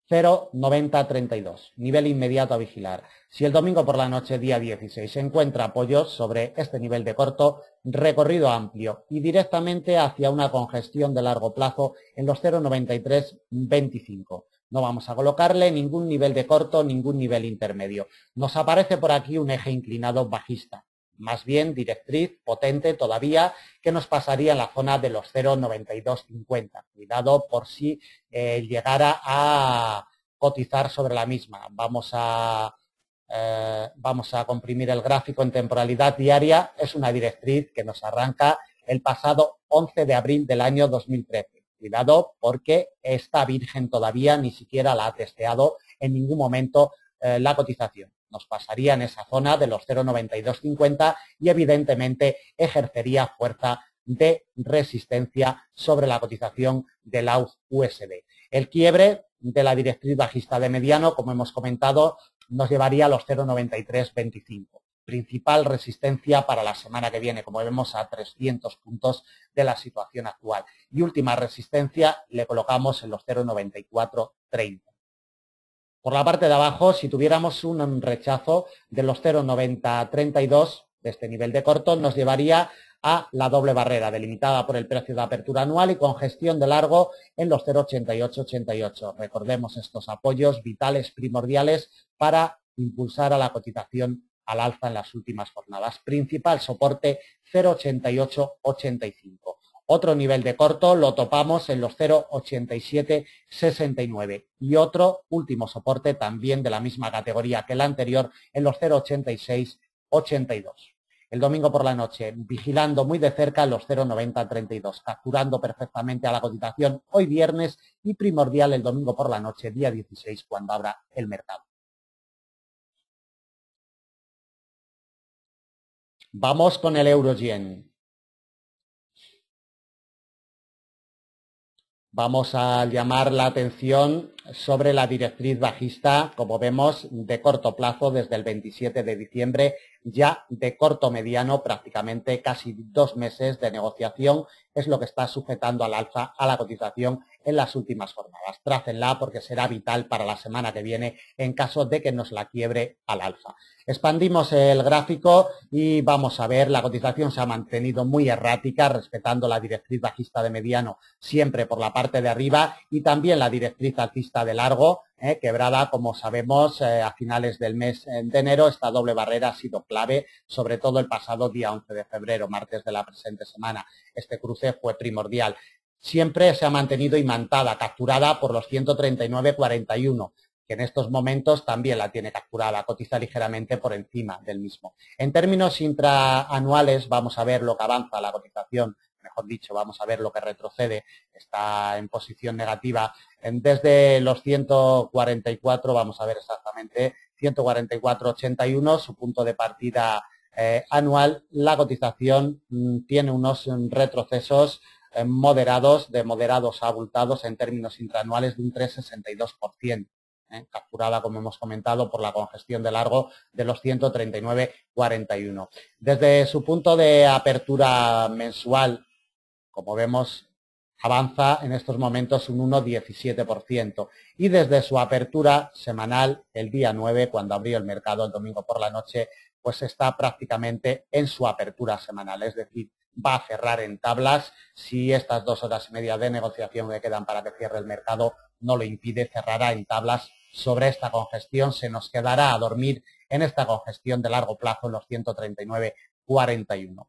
S1: 0,9032, nivel inmediato a vigilar. Si el domingo por la noche, día 16, se encuentra apoyo sobre este nivel de corto, recorrido amplio y directamente hacia una congestión de largo plazo en los 0,9325. No vamos a colocarle ningún nivel de corto, ningún nivel intermedio. Nos aparece por aquí un eje inclinado bajista. Más bien directriz potente todavía que nos pasaría en la zona de los 0,9250. Cuidado por si llegara a cotizar sobre la misma. Vamos a comprimir el gráfico en temporalidad diaria. Es una directriz que nos arranca el pasado 11 de abril del año 2013. Cuidado porque está virgen todavía, ni siquiera la ha testeado en ningún momento la cotización. Nos pasaría en esa zona de los 0,9250 y evidentemente ejercería fuerza de resistencia sobre la cotización del AUD-USD. El quiebre de la directriz bajista de mediano, como hemos comentado, nos llevaría a los 0,9325. Principal resistencia para la semana que viene, como vemos, a 300 puntos de la situación actual. Y última resistencia le colocamos en los 0,9430. Por la parte de abajo, si tuviéramos un rechazo de los 0,9032 de este nivel de corto, nos llevaría a la doble barrera delimitada por el precio de apertura anual y congestión de largo en los 0,8888. Recordemos estos apoyos vitales primordiales para impulsar a la cotización al alza en las últimas jornadas. Principal soporte 0,8885. Otro nivel de corto lo topamos en los 0,8769 y otro último soporte también de la misma categoría que el anterior en los 0,8682. El domingo por la noche, vigilando muy de cerca los 0,9032, capturando perfectamente a la cotización hoy viernes y primordial el domingo por la noche, día 16, cuando abra el mercado. Vamos con el euro-yen. Vamos a llamar la atención sobre la directriz bajista, como vemos, de corto plazo desde el 27 de diciembre, ya de corto mediano, prácticamente casi 2 meses de negociación, es lo que está sujetando al alza a la cotización en las últimas jornadas. Trácenla porque será vital para la semana que viene en caso de que nos la quiebre al alza. Expandimos el gráfico y vamos a ver, la cotización se ha mantenido muy errática, respetando la directriz bajista de mediano siempre por la parte de arriba y también la directriz alcista de largo, quebrada, como sabemos, a finales del mes de enero. Esta doble barrera ha sido clave, sobre todo el pasado día 11 de febrero, martes de la presente semana. Este cruce fue primordial. Siempre se ha mantenido imantada, capturada por los 139,41, que en estos momentos también la tiene capturada, cotiza ligeramente por encima del mismo. En términos intraanuales vamos a ver lo que avanza la cotización, mejor dicho, vamos a ver lo que retrocede, está en posición negativa desde los 144, vamos a ver exactamente, 144,81, su punto de partida anual. La cotización tiene unos retrocesos moderados, de moderados a abultados en términos intraanuales de un 3,62%. Capturada, como hemos comentado, por la congestión de largo de los 139,41. Desde su punto de apertura mensual, como vemos, avanza en estos momentos un 1,17% y desde su apertura semanal, el día 9, cuando abrió el mercado el domingo por la noche, pues está prácticamente en su apertura semanal, es decir, va a cerrar en tablas. Si estas 2 horas y media de negociación que quedan para que cierre el mercado no lo impide, cerrará en tablas sobre esta congestión, se nos quedará a dormir en esta congestión de largo plazo en los 139,41.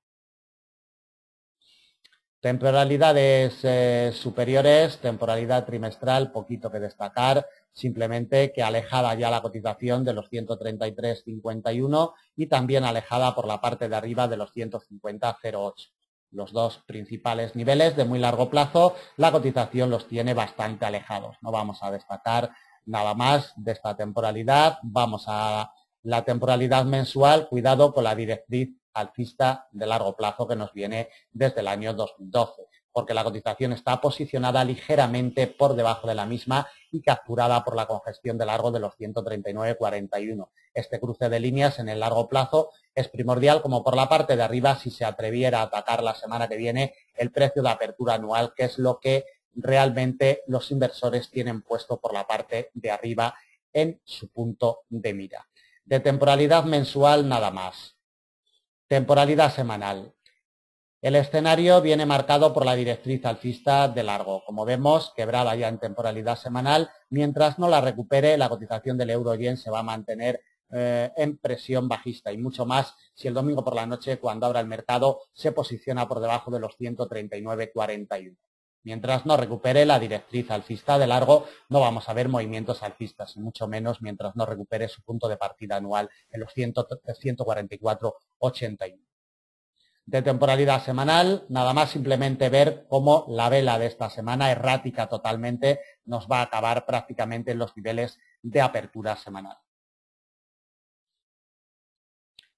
S1: Temporalidades superiores, temporalidad trimestral, poquito que destacar, simplemente que alejada ya la cotización de los 133,51 y también alejada por la parte de arriba de los 150,08. Los dos principales niveles de muy largo plazo, la cotización los tiene bastante alejados. No vamos a destacar nada más de esta temporalidad. Vamos a la temporalidad mensual, cuidado con la directriz alcista de largo plazo que nos viene desde el año 2012, porque la cotización está posicionada ligeramente por debajo de la misma y capturada por la congestión de largo de los 139,41. Este cruce de líneas en el largo plazo es primordial, como por la parte de arriba, si se atreviera a atacar la semana que viene el precio de apertura anual, que es lo que realmente los inversores tienen puesto por la parte de arriba en su punto de mira. De temporalidad mensual, nada más. Temporalidad semanal. El escenario viene marcado por la directriz alcista de largo. Como vemos, quebrada ya en temporalidad semanal, mientras no la recupere, la cotización del euro-yen se va a mantener en presión bajista y mucho más si el domingo por la noche, cuando abra el mercado, se posiciona por debajo de los 139,41. Mientras no recupere la directriz alcista de largo, no vamos a ver movimientos alcistas, y mucho menos mientras no recupere su punto de partida anual en los 144,81. De temporalidad semanal, nada más simplemente ver cómo la vela de esta semana, errática totalmente, nos va a acabar prácticamente en los niveles de apertura semanal.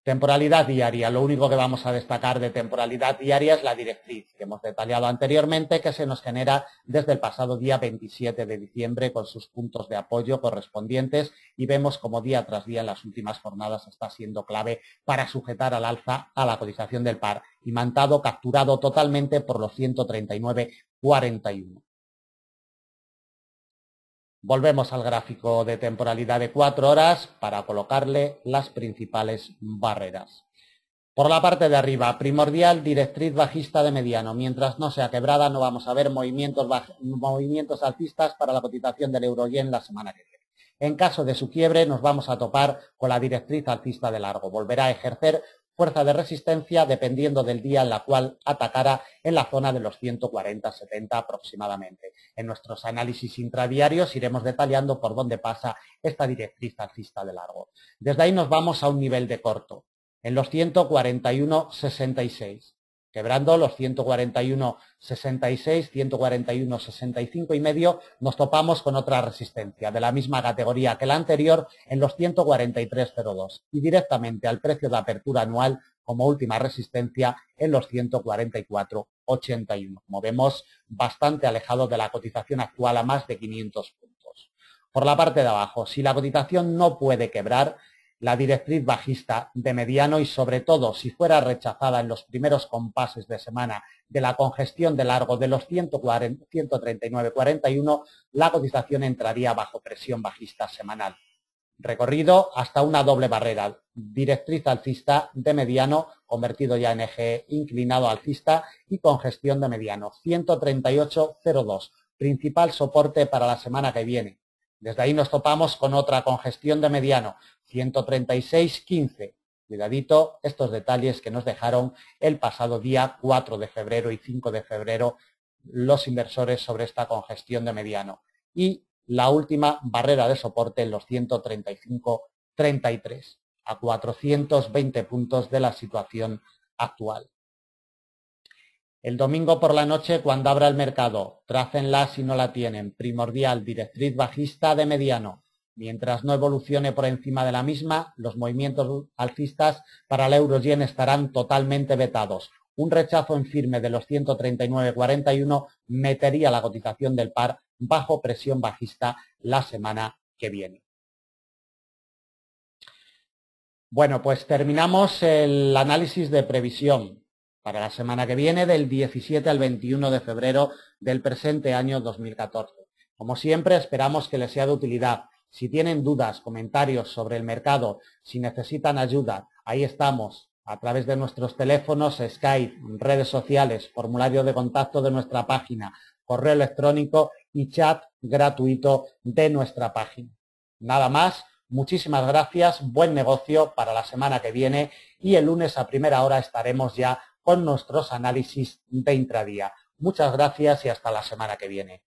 S1: Temporalidad diaria. Lo único que vamos a destacar de temporalidad diaria es la directriz que hemos detallado anteriormente, que se nos genera desde el pasado día 27 de diciembre con sus puntos de apoyo correspondientes, y vemos como día tras día en las últimas jornadas está siendo clave para sujetar al alza a la cotización del par, imantado, capturado totalmente por los 139,41. Volvemos al gráfico de temporalidad de 4 horas para colocarle las principales barreras. Por la parte de arriba, primordial, directriz bajista de mediano. Mientras no sea quebrada, no vamos a ver movimientos alcistas para la cotización del euro-yen la semana que viene. En caso de su quiebre, nos vamos a topar con la directriz alcista de largo. Volverá a ejercer fuerza de resistencia dependiendo del día en la cual atacara en la zona de los 140,70 aproximadamente. En nuestros análisis intradiarios iremos detallando por dónde pasa esta directriz alcista de largo. Desde ahí nos vamos a un nivel de corto, en los 141,66. Quebrando los 141,66, 141,65 y medio, nos topamos con otra resistencia de la misma categoría que la anterior en los 143,02 y directamente al precio de apertura anual como última resistencia en los 144,81. Como vemos, bastante alejado de la cotización actual a más de 500 puntos. Por la parte de abajo, si la cotización no puede quebrar la directriz bajista de mediano y sobre todo si fuera rechazada en los primeros compases de semana de la congestión de largo de los 139,41, la cotización entraría bajo presión bajista semanal. Recorrido hasta una doble barrera, directriz alcista de mediano convertido ya en eje inclinado alcista y congestión de mediano, 138,02, principal soporte para la semana que viene. Desde ahí nos topamos con otra congestión de mediano, 136,15. Cuidadito estos detalles que nos dejaron el pasado día 4 de febrero y 5 de febrero los inversores sobre esta congestión de mediano. Y la última barrera de soporte en los 135,33, a 420 puntos de la situación actual. El domingo por la noche, cuando abra el mercado, trácenla si no la tienen. Primordial, directriz bajista de mediano. Mientras no evolucione por encima de la misma, los movimientos alcistas para el euro-yen estarán totalmente vetados. Un rechazo en firme de los 139,41 metería la cotización del par bajo presión bajista la semana que viene. Bueno, pues terminamos el análisis de previsión para la semana que viene, del 17 al 21 de febrero del presente año 2014. Como siempre, esperamos que les sea de utilidad. Si tienen dudas, comentarios sobre el mercado, si necesitan ayuda, ahí estamos, a través de nuestros teléfonos, Skype, redes sociales, formulario de contacto de nuestra página, correo electrónico y chat gratuito de nuestra página. Nada más. Muchísimas gracias, buen negocio para la semana que viene y el lunes a primera hora estaremos ya con nuestros análisis de intradía. Muchas gracias y hasta la semana que viene.